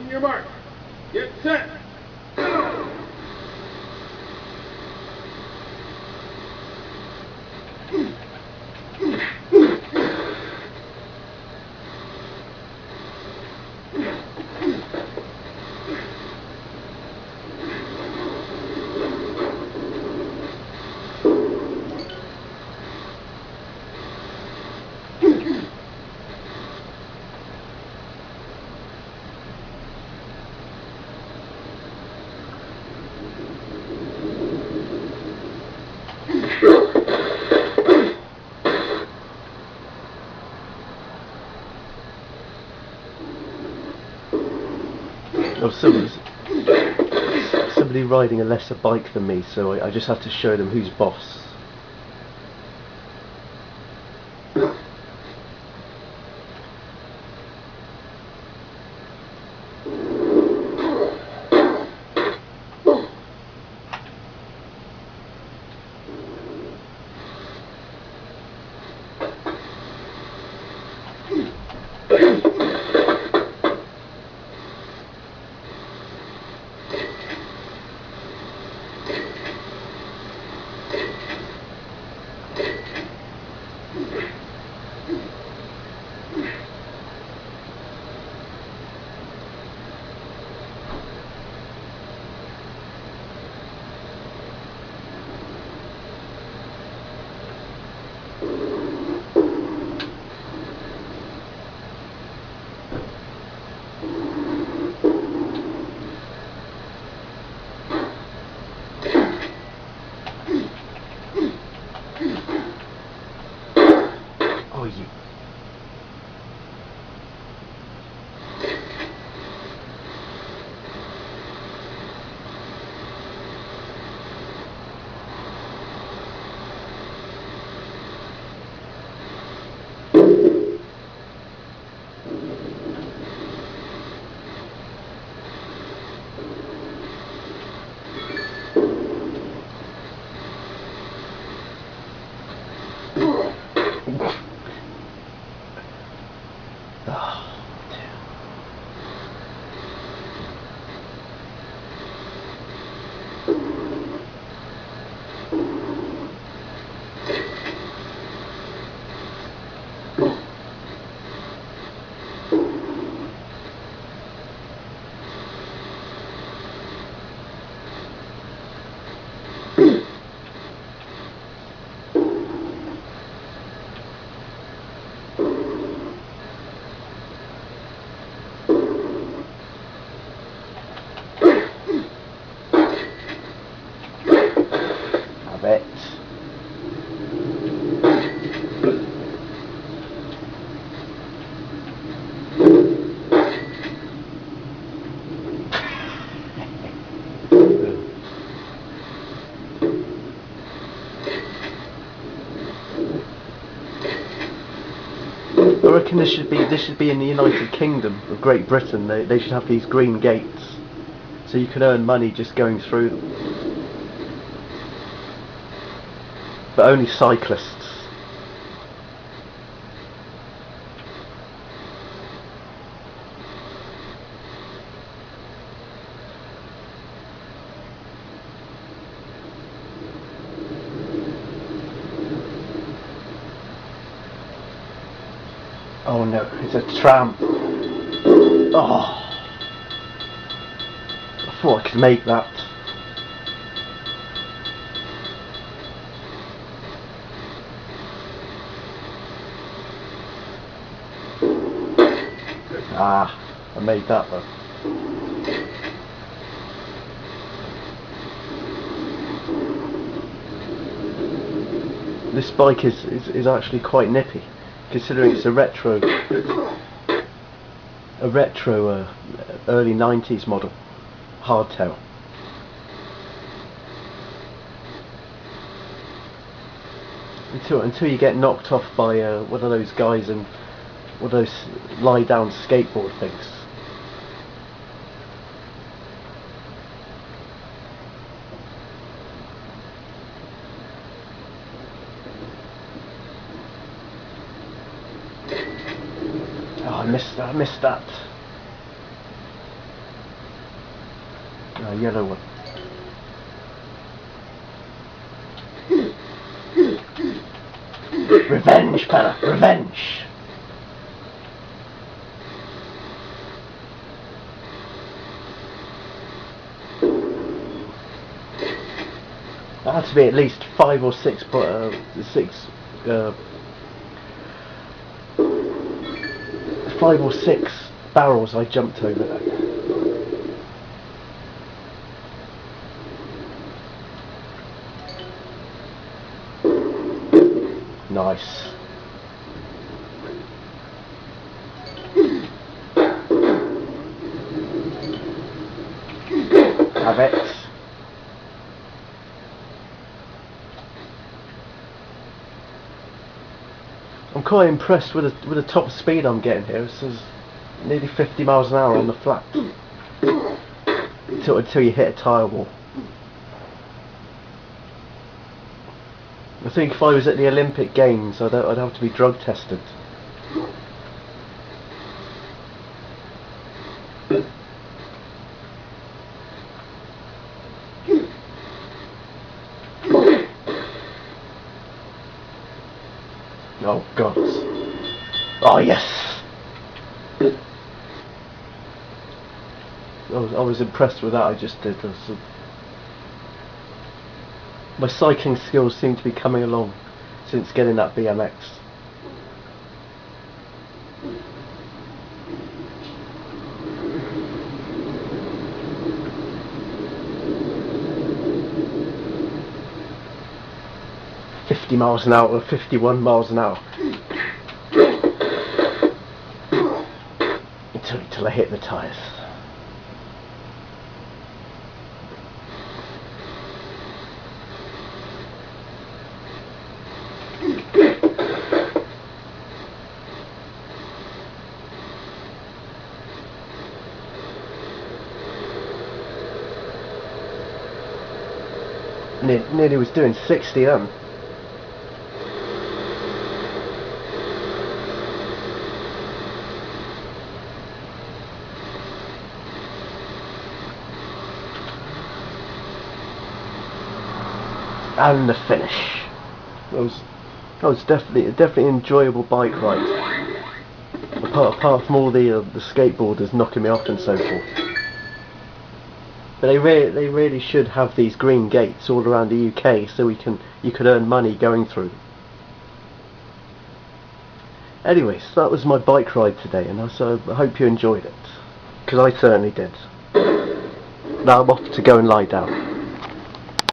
On your mark. Get set. Go! Oh, somebody riding a lesser bike than me, so I just have to show them who's boss. Oh, you. I bet. I reckon this should be in the United Kingdom of Great Britain. They should have these green gates, so you can earn money just going through them. But only cyclists. Oh no, it's a tram. Oh, I thought I could make that. Ah, I made that though. This bike is actually quite nippy, considering it's a retro early 90s model hardtail. Until you get knocked off by one of those guys in one of those lie down skateboard things. Oh, I missed that. yellow one. Revenge, fella, revenge! There had to be at least 5 or 6 5 or 6 barrels I jumped over that. Nice. Have it. I'm quite impressed with the top speed I'm getting here. This is nearly 50 miles an hour on the flat. Until you hit a tyre wall. I think if I was at the Olympic Games, I'd have to be drug tested. Oh God! Oh yes! I was impressed with that. I just did. My cycling skills seem to be coming along since getting that BMX. miles an hour or 51 miles an hour until I hit the tyres. Nearly was doing 60 then. And the finish. That was definitely an enjoyable bike ride. Apart from all the skateboarders knocking me off and so forth. But they really should have these green gates all around the UK so you could earn money going through. Anyways, that was my bike ride today, and so I hope you enjoyed it, because I certainly did. Now I'm off to go and lie down.